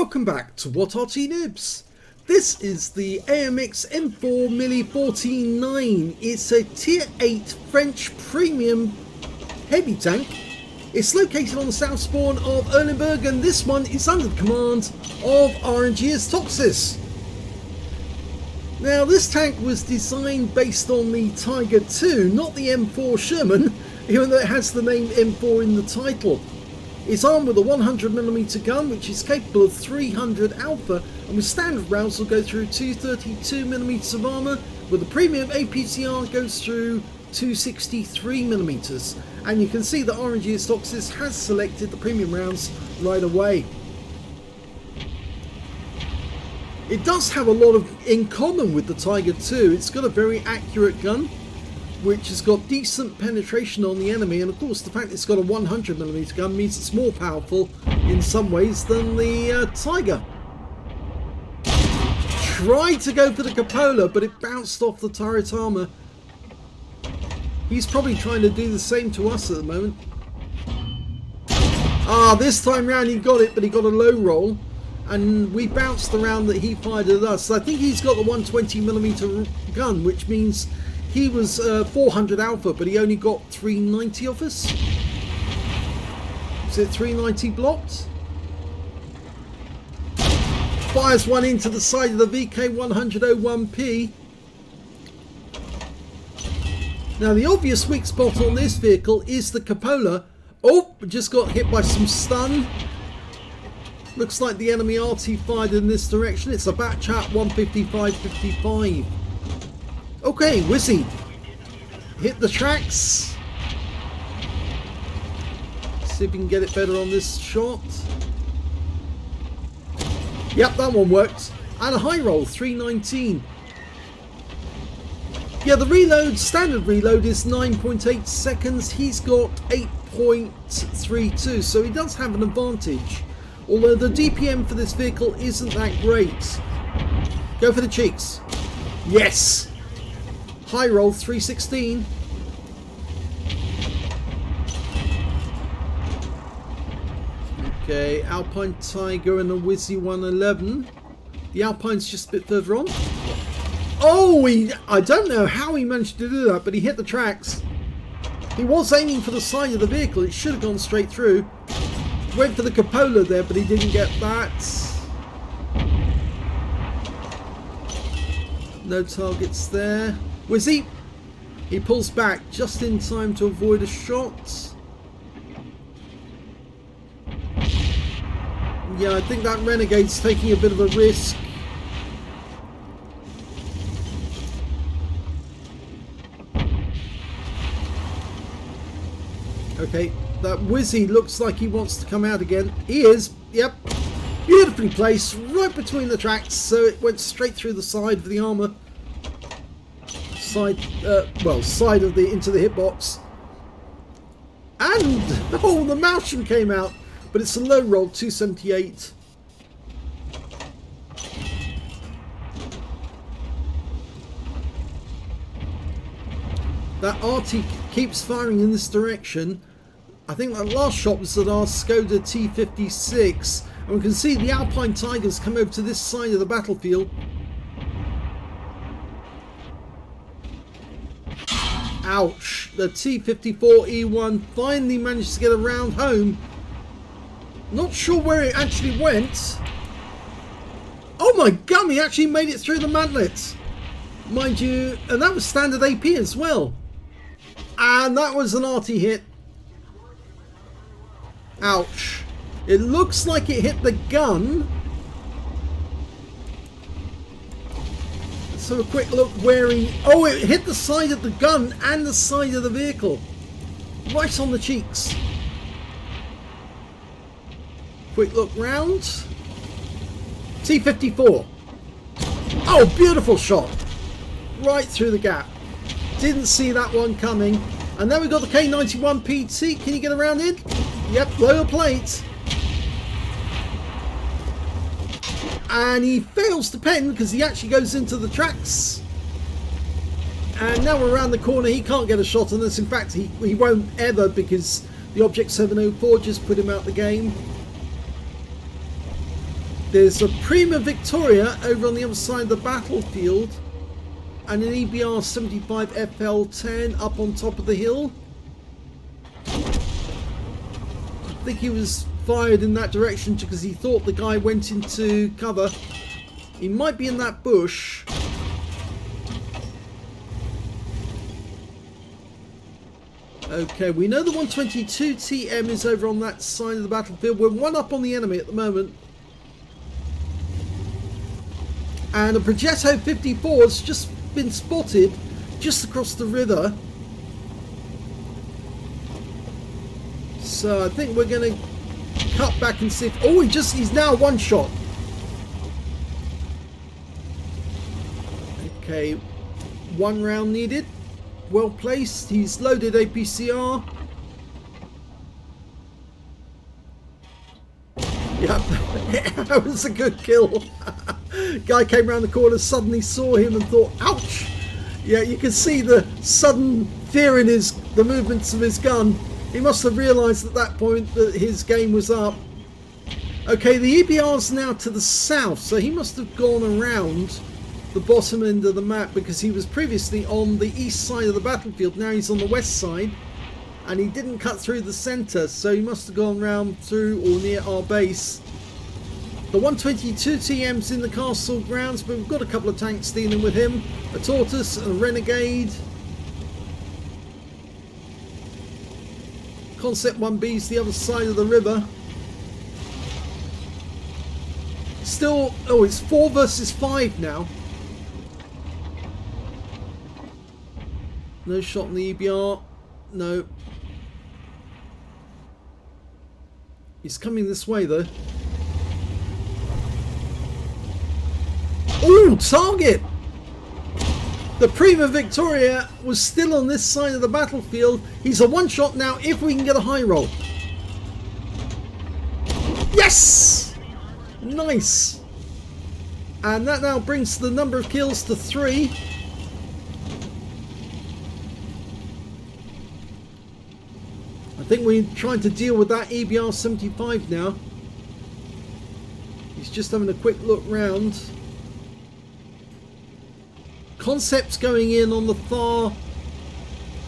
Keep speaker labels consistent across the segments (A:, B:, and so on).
A: welcome back to What Arty Noobs. This is the AMX M4 Milli 149. It's a tier 8 French premium heavy tank. It's located on the south spawn of Erlenberg, and this one is under the command of Toxis. Now, this tank was designed based on the Tiger II, not the M4 Sherman, even though it has the name M4 in the title. It's armed with a 100mm gun, which is capable of 300 alpha, and with standard rounds will go through 232mm of armour, with the premium APCR goes through 263mm. And you can see that Toxis has selected the premium rounds right away. It does have a lot in common with the Tiger II. It's got a very accurate gun, which has got decent penetration on the enemy, and of course the fact it's got a 100mm gun means it's more powerful in some ways than the Tiger. Tried to go for the cupola, but it bounced off the turret armour. He's probably trying to do the same to us at the moment. This time round he got it, but he got a low roll, and we bounced the round that he fired at us. So I think he's got the 120mm gun, which means he was 400 alpha, but he only got 390 off us. Is it 390 blocked? Fires one into the side of the VK101P. Now, the obvious weak spot on this vehicle is the cupola. Oh, just got hit by some stun. Looks like the enemy Arty fired in this direction. It's a batch at 155.55. Okay, Wizzy. Hit the tracks. See if we can get it better on this shot. Yep, that one worked. And a high roll, 319. Yeah, the reload, standard reload is 9.8 seconds. He's got 8.32, so he does have an advantage. Although the DPM for this vehicle isn't that great. Go for the cheeks. Yes! High roll, 316. Okay, Alpine Tiger and a Wizzy 111. The Alpine's just a bit further on. Oh, I don't know how he managed to do that, but he hit the tracks. He was aiming for the side of the vehicle. It should have gone straight through. Went for the cupola there, but he didn't get that. No targets there. Wizzy, he pulls back just in time to avoid a shot. Yeah, I think that Renegade's taking a bit of a risk. Okay, that Wizzy looks like he wants to come out again. He is, yep. Beautifully placed, right between the tracks, so it went straight through the side of the armour. Side of the into the hitbox, and the Malsham came out, but it's a low roll, 278. That Arty keeps firing in this direction. I think that last shot was at our Skoda T56, and we can see the Alpine Tigers come over to this side of the battlefield. Ouch, the T54E1 finally managed to get around home. Not sure where it actually went. Oh my gum, he actually made it through the mantlet. Mind you, and that was standard AP as well. And that was an Arty hit. Ouch. It looks like it hit the gun. So a quick look where he... Oh, it hit the side of the gun and the side of the vehicle. Right on the cheeks. Quick look round. T54. Oh, beautiful shot. Right through the gap. Didn't see that one coming. And then we've got the K91 PT. Can you get around in? Yep, lower plate. And he fails to pen because he actually goes into the tracks. And now we're around the corner. He can't get a shot on this. In fact, he won't ever, because the Object 704 just put him out the game. There's a Prima Victoria over on the other side of the battlefield, and an EBR 75 FL10 up on top of the hill. I think he was fired in that direction because he thought the guy went into cover. He might be in that bush. Okay, we know the 122 TM is over on that side of the battlefield. We're one up on the enemy at the moment. And a Progetto 54 has just been spotted just across the river. So I think we're going to cut back and see if... Oh, he's now one shot. Okay, one round needed. Well placed. He's loaded APCR. Yep, that was a good kill. Guy came around the corner, suddenly saw him and thought, ouch! Yeah, you can see the sudden fear in the movements of his gun. He must have realised at that point that his game was up. Okay, the EBR's now to the south, so he must have gone around the bottom end of the map because he was previously on the east side of the battlefield. Now he's on the west side, and he didn't cut through the centre, so he must have gone round through or near our base. The 122 TM's in the castle grounds, but we've got a couple of tanks dealing with him. A Tortoise and a Renegade. Concept 1B's the other side of the river. Still, oh, it's 4 versus 5 now. No shot in the EBR. No. He's coming this way though. Ooh, target! The Prima Victoria was still on this side of the battlefield. He's a one shot now if we can get a high roll. Yes! Nice! And that now brings the number of kills to 3. I think we're trying to deal with that EBR 75 now. He's just having a quick look round. Concept's going in on the far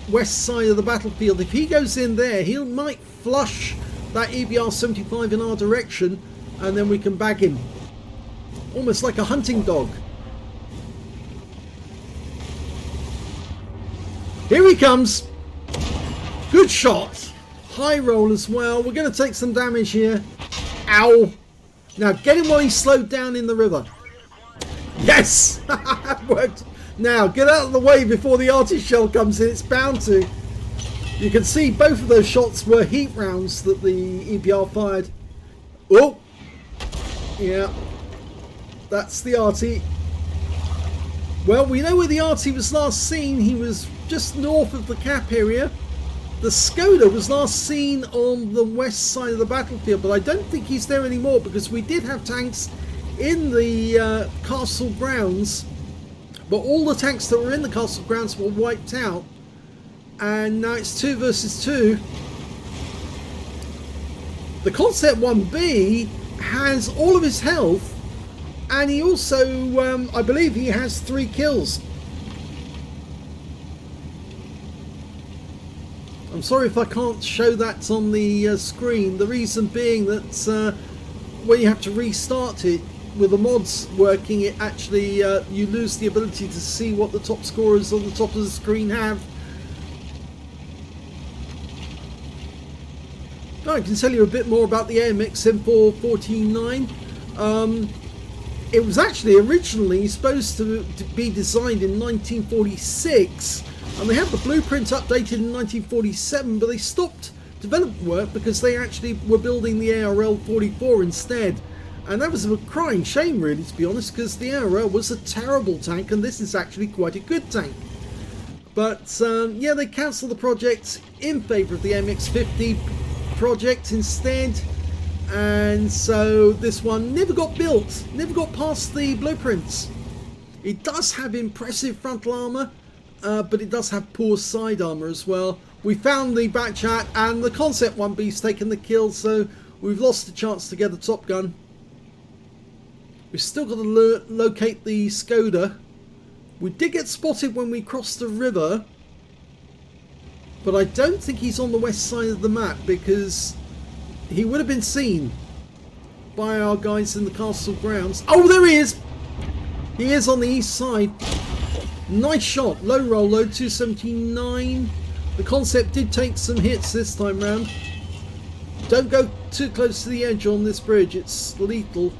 A: west side of the battlefield. If he goes in there, he might flush that EBR 75 in our direction, and then we can bag him. Almost like a hunting dog. Here he comes. Good shot. High roll as well. We're going to take some damage here. Ow. Now get him while he's slowed down in the river. Yes! Worked. Now get out of the way before the Arty shell comes in. It's bound to. You can see both of those shots were heat rounds that the EBR fired. Oh! Yeah. That's the Arty. Well, we know where the Arty was last seen. He was just north of the cap area. The Skoda was last seen on the west side of the battlefield, but I don't think he's there anymore because we did have tanks in the castle grounds, but all the tanks that were in the castle grounds were wiped out, and now it's 2 versus 2. The Concept 1B has all of his health, and he also, I believe he has 3 kills. I'm sorry if I can't show that on the screen. The reason being that when you have to restart it with the mods working, it actually you lose the ability to see what the top scorers on the top of the screen have. Now I can tell you a bit more about the AMX M4 14.9. It was actually originally supposed to be designed in 1946. And they had the blueprint updated in 1947, but they stopped development work because they actually were building the ARL 44 instead. And that was a crying shame, really, to be honest, because the ARL was a terrible tank, and this is actually quite a good tank. But yeah, they cancelled the project in favour of the MX-50 project instead. And so this one never got built, never got past the blueprints. It does have impressive frontal armour. But it does have poor side armour as well. We found the back chat, and the Concept 1B's taken the kill, so we've lost a chance to get a top gun. We've still got to locate the Skoda. We did get spotted when we crossed the river, but I don't think he's on the west side of the map because he would have been seen by our guys in the castle grounds. Oh, there he is! He is on the east side. Nice shot. Low roll, low 279. The concept did take some hits this time round. Don't go too close to the edge on this bridge. It's lethal.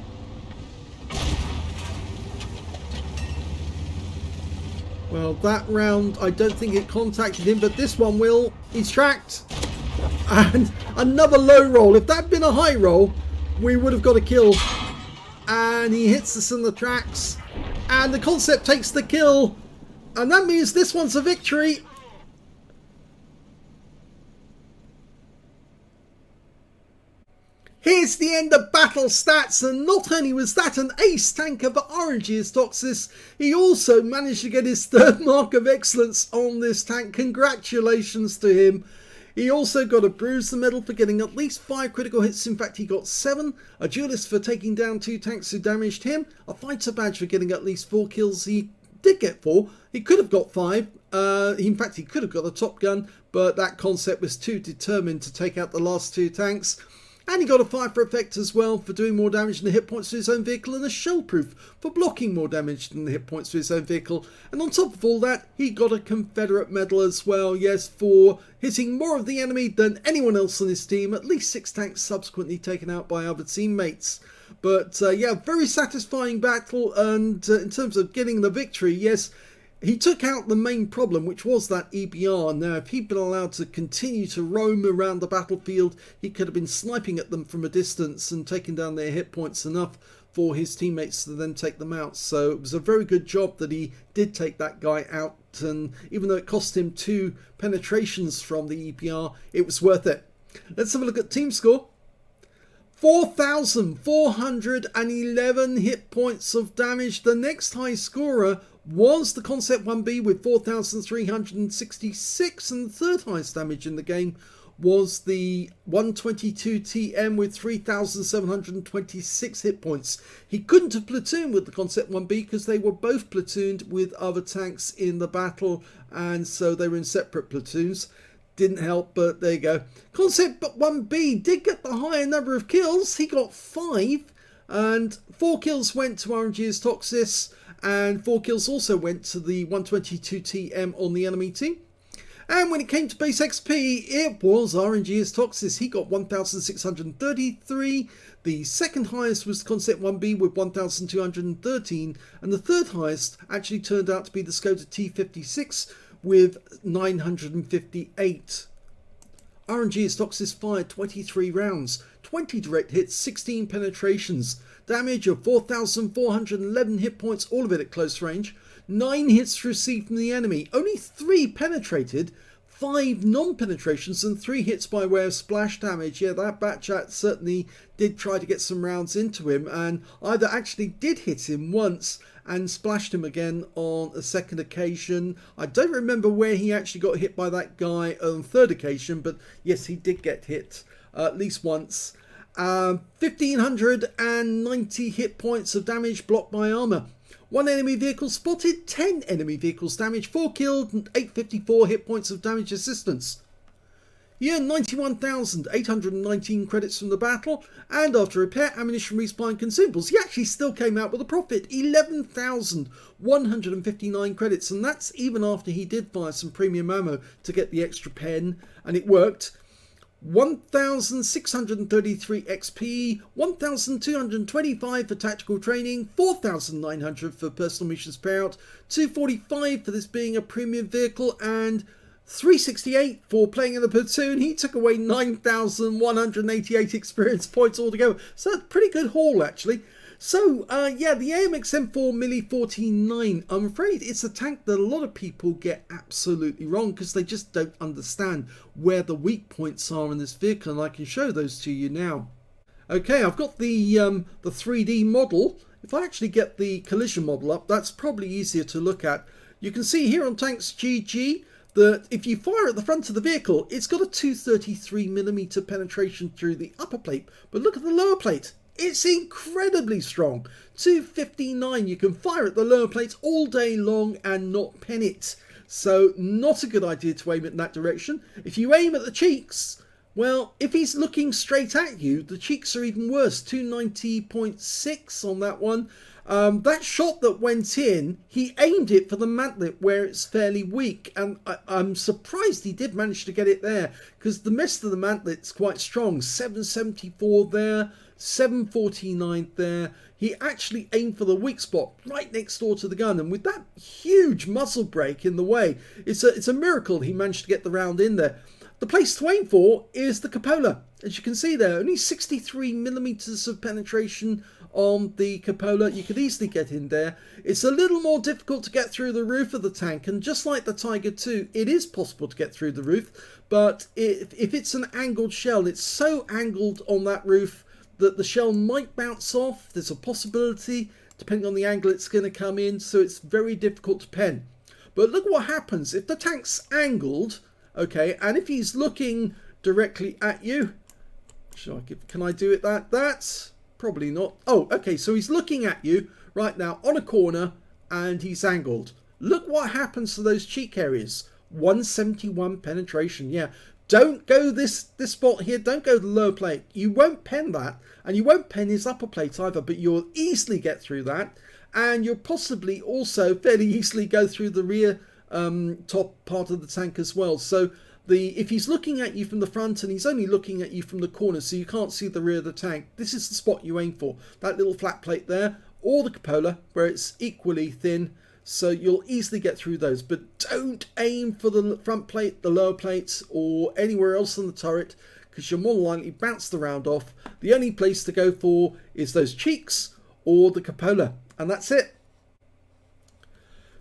A: Well, that round, I don't think it contacted him, but this one will. He's tracked. And another low roll. If that had been a high roll, we would have got a kill. And he hits us in the tracks. And the concept takes the kill. And that means this one's a victory. Here's the end of battle stats, and not only was that an ace tanker for Orange's Toxis, he also managed to get his third mark of excellence on this tank. Congratulations to him. He also got a Bruiser medal for getting at least 5 critical hits. In fact, he got 7. A duelist for taking down 2 tanks who damaged him. A fighter badge for getting at least 4 kills. He did get 4. He could have got 5. In fact, he could have got a Top Gun, but that concept was too determined to take out the last 2 tanks. And he got a fire for effect as well for doing more damage than the hit points to his own vehicle, and a shell proof for blocking more damage than the hit points to his own vehicle. And on top of all that, he got a Confederate medal as well, yes, for hitting more of the enemy than anyone else on his team. At least 6 tanks subsequently taken out by other teammates. But yeah, very satisfying battle, and in terms of getting the victory, yes, he took out the main problem, which was that EBR. Now, if he'd been allowed to continue to roam around the battlefield, he could have been sniping at them from a distance and taking down their hit points enough for his teammates to then take them out. So it was a very good job that he did take that guy out, and even though it cost him 2 penetrations from the EBR, it was worth it. Let's have a look at team score. 4,411 hit points of damage. The next high scorer was the Concept 1B with 4,366, and the third highest damage in the game was the 122 TM with 3,726 hit points. He couldn't have platooned with the Concept 1B because they were both platooned with other tanks in the battle, and so they were in separate platoons. Didn't help, but there you go. Concept 1B did get the higher number of kills. He got 5, and 4 kills went to RNG's Toxis, and 4 kills also went to the 122 TM on the enemy team. And when it came to base XP, it was RNG's Toxis. He got 1,633. The second highest was Concept 1B with 1,213, and the third highest actually turned out to be the Skoda T56 with 958. RNG's Toxis fired 23 rounds, 20 direct hits, 16 penetrations, damage of 4,411 hit points, all of it at close range, 9 hits received from the enemy, only 3 penetrated, 5 non-penetrations and 3 hits by way of splash damage. Yeah, that Batchat certainly did try to get some rounds into him, and either actually did hit him once and splashed him again on a second occasion. I don't remember where he actually got hit by that guy on the third occasion, but yes, he did get hit at least once. 1,590 hit points of damage blocked by armor. 1 enemy vehicle spotted, 10 enemy vehicles damaged, 4 killed, and 854 hit points of damage assistance. He earned 91,819 credits from the battle, and after repair, ammunition, resupply and consumables, he actually still came out with a profit, 11,159 credits, and that's even after he did fire some premium ammo to get the extra pen, and it worked. 1,633 XP, 1,225 for tactical training, 4,900 for personal missions payout, 245 for this being a premium vehicle, and 368 for playing in the platoon. He took away 9,188 experience points altogether. So that's a pretty good haul, actually. So, yeah, the AMX M4 Milli 49, I'm afraid it's a tank that a lot of people get absolutely wrong because they just don't understand where the weak points are in this vehicle, and I can show those to you now. Okay, I've got the 3D model. If I actually get the collision model up, that's probably easier to look at. You can see here on Tanks GG that if you fire at the front of the vehicle, it's got a 233mm penetration through the upper plate, but look at the lower plate. It's incredibly strong. 259, you can fire at the lower plates all day long and not pen it. So not a good idea to aim it in that direction. If you aim at the cheeks, well, if he's looking straight at you, the cheeks are even worse. 290.6 on that one. That shot that went in, he aimed it for the mantlet where it's fairly weak, and I'm surprised he did manage to get it there, because the rest of the mantlet's quite strong. 774 there, 749 there. He actually aimed for the weak spot right next door to the gun, and with that huge muzzle brake in the way, it's a miracle he managed to get the round in there. The place to aim for is the cupola. As you can see there, only 63 millimeters of penetration on the cupola. You could easily get in there. It's a little more difficult to get through the roof of the tank, and just like the Tiger II, it is possible to get through the roof, but if it's an angled shell, it's so angled on that roof that the shell might bounce off. There's a possibility, depending on the angle it's going to come in, so it's very difficult to pen. But look what happens if the tank's angled, okay, and if he's looking directly at you. Can I do it that's probably not. Oh, okay, so he's looking at you right now on a corner and he's angled. Look what happens to those cheek areas. 171 penetration. Yeah, don't go this spot here. Don't go the lower plate. You won't pen that, and you won't pen his upper plate either, but you'll easily get through that, and you'll possibly also fairly easily go through the rear top part of the tank as well. So if he's looking at you from the front and he's only looking at you from the corner, so you can't see the rear of the tank, this is the spot you aim for. That little flat plate there, or the cupola where it's equally thin, so you'll easily get through those. But don't aim for the front plate, the lower plates, or anywhere else on the turret, because you'll more likely bounce the round off. The only place to go for is those cheeks or the cupola, and that's it.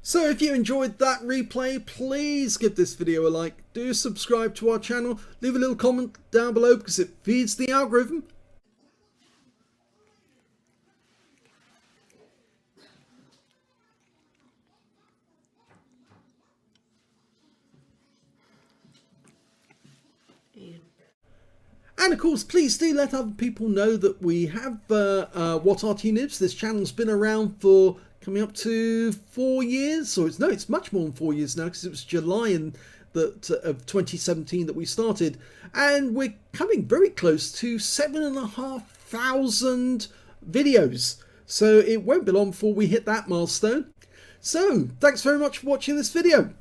A: So if you enjoyed that replay, please give this video a like, do subscribe to our channel, leave a little comment down below because it feeds the algorithm. And of course, please do let other people know that we have What Arty Noobs. This channel's been around for coming up to 4 years, or it's much more than 4 years now, because it was July of 2017 that we started, and we're coming very close to 7,500 videos. So it won't be long before we hit that milestone. So thanks very much for watching this video.